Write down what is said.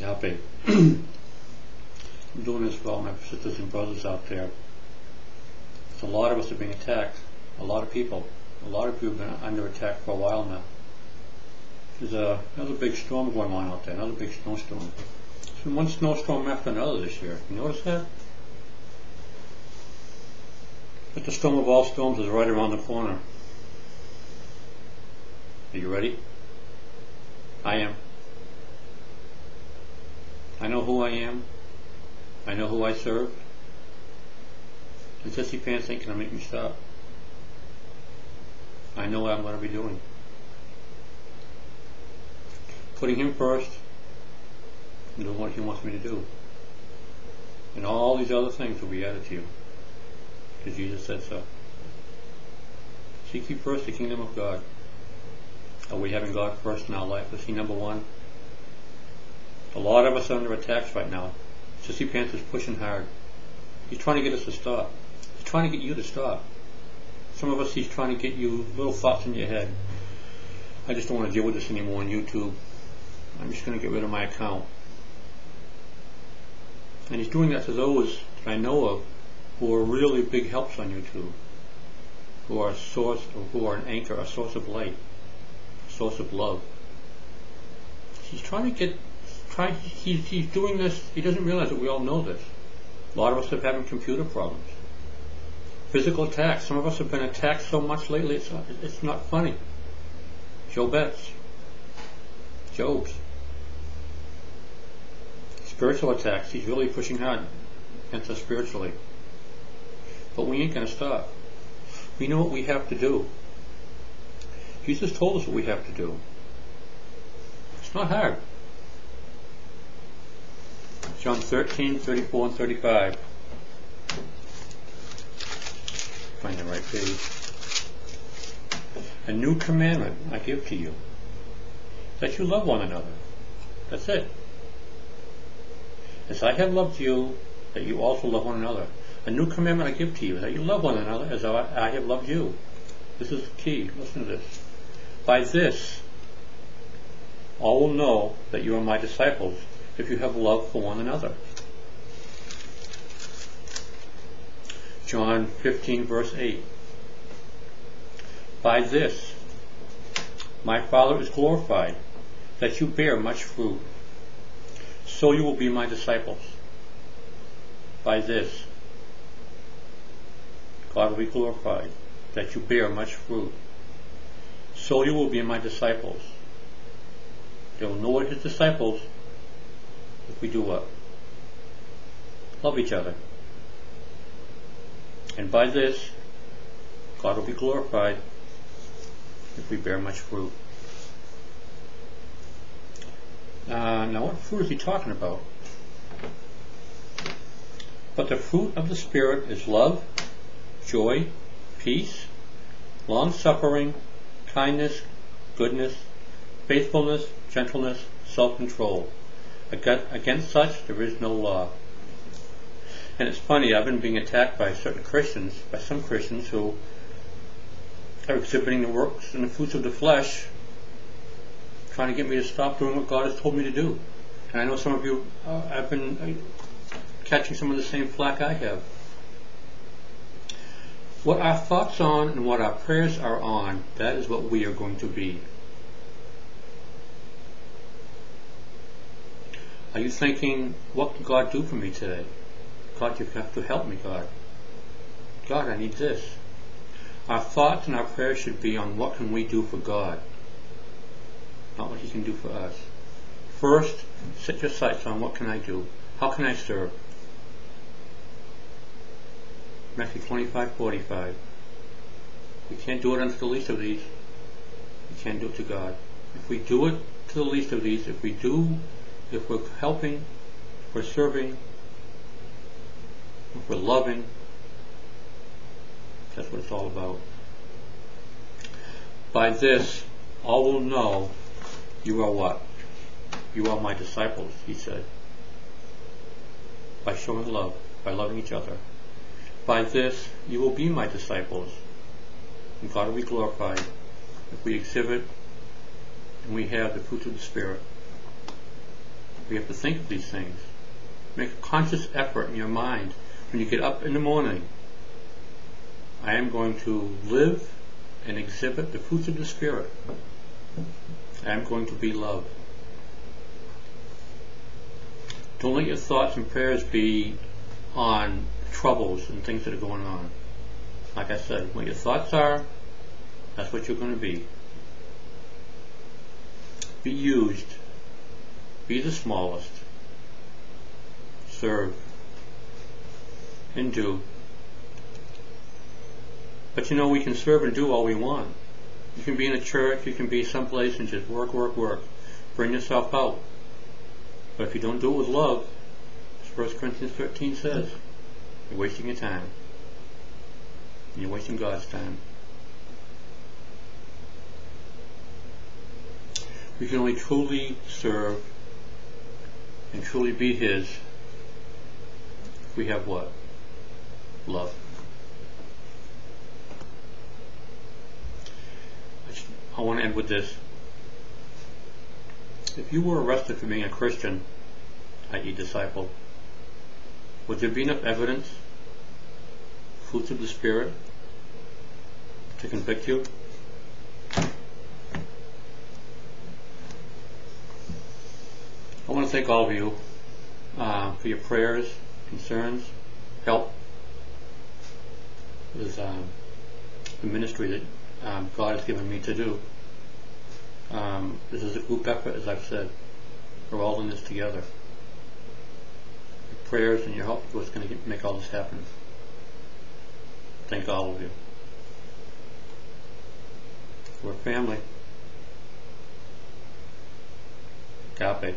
Agape. I'm doing this for all my sisters and brothers out there. So a lot of us are being attacked. A lot of people have been under attack for a while now. There's another big storm going on out there, another big snowstorm. There's been one snowstorm after another this year. You notice that? But the storm of all storms is right around the corner. Are you ready? I am. I know who I am. I know who I serve. And sissy pants ain't gonna make me stop. I know what I'm gonna be doing. Putting Him first and doing what He wants me to do. And all these other things will be added to you. Because Jesus said so. Seek ye first the kingdom of God. Are we having God first in our life? Is He number one? A lot of us are under attacks right now. Sissy Pants is pushing hard. He's trying to get us to stop. He's trying to get you to stop. Some of us, He's trying to get you little thoughts in your head. I just don't want to deal with this anymore on YouTube. I'm just going to get rid of my account. And He's doing that to those that I know of who are really big helps on YouTube, who are a source, or who are an anchor, a source of light, a source of love. He's trying to get, he's doing this. He doesn't realize that we all know this. A lot of us are having computer problems, physical attacks. Some of us have been attacked so much lately, it's not funny. Job's, spiritual attacks. He's really pushing hard against us spiritually. But we ain't going to stop. We know what we have to do. Jesus told us what we have to do. It's not hard. John 13, 34 and 35. Find the right page. A new commandment I give to you, that you love one another. That's it. As I have loved you, that you also love one another. A new commandment I give to you, that you love one another as I have loved you. This is the key. Listen to this. By this, all will know that you are my disciples, if you have love for one another. John 15, verse 8. By this, my Father is glorified, that you bear much fruit. So you will be my disciples. By this, God will be glorified, that you bear much fruit. So you will be my disciples. They will know we're His disciples if we do what? Love each other. And by this, God will be glorified if we bear much fruit. Now what fruit is He talking about? But the fruit of the Spirit is love, joy, peace, long-suffering, kindness, goodness, faithfulness, gentleness, self-control. Against such there is no law. And it's funny, I've been being attacked by some Christians who are exhibiting the works and the fruits of the flesh, trying to get me to stop doing what God has told me to do. And I know some of you have been catching some of the same flack I have. What our thoughts on and what our prayers are on, that is what we are going to be. Are you thinking, what can God do for me today? God, you have to help me, God. God, I need this. Our thoughts and our prayers should be on what can we do for God, not what He can do for us. First, set your sights on what can I do? How can I serve? Matthew 25:45. We can't do it unto the least of these. We can't do it to God. If we do it to the least of these, if we're helping, if we're serving, if we're loving, that's what it's all about. By this, all will know you are what? You are my disciples, He said. By showing love, by loving each other. By this, you will be my disciples, and God will be glorified if we exhibit and we have the fruit of the Spirit. We have to think of these things. Make a conscious effort in your mind when you get up in the morning. I am going to live and exhibit the fruits of the Spirit. I am going to be love. Don't let your thoughts and prayers be on troubles and things that are going on. Like I said, what your thoughts are, that's what you're going to be. Be used. Be the smallest. Serve. And do. But you know, we can serve and do all we want. You can be in a church, you can be someplace and just work, work, work. Burn yourself out. But if you don't do it with love, as 1 Corinthians 13 says, you're wasting your time. And you're wasting God's time. We can only truly serve and truly be His if we have what? Love. I want to end with this. If you were arrested for being a Christian, i.e. disciple, would there be enough evidence, fruits of the Spirit, to convict you? I want to thank all of you for your prayers, concerns, help. It is the ministry that God has given me to do. This is a group effort, as I've said. We're all in this together. Your prayers and your help is what's going to make all this happen. Thank all of you. We're family. Agape.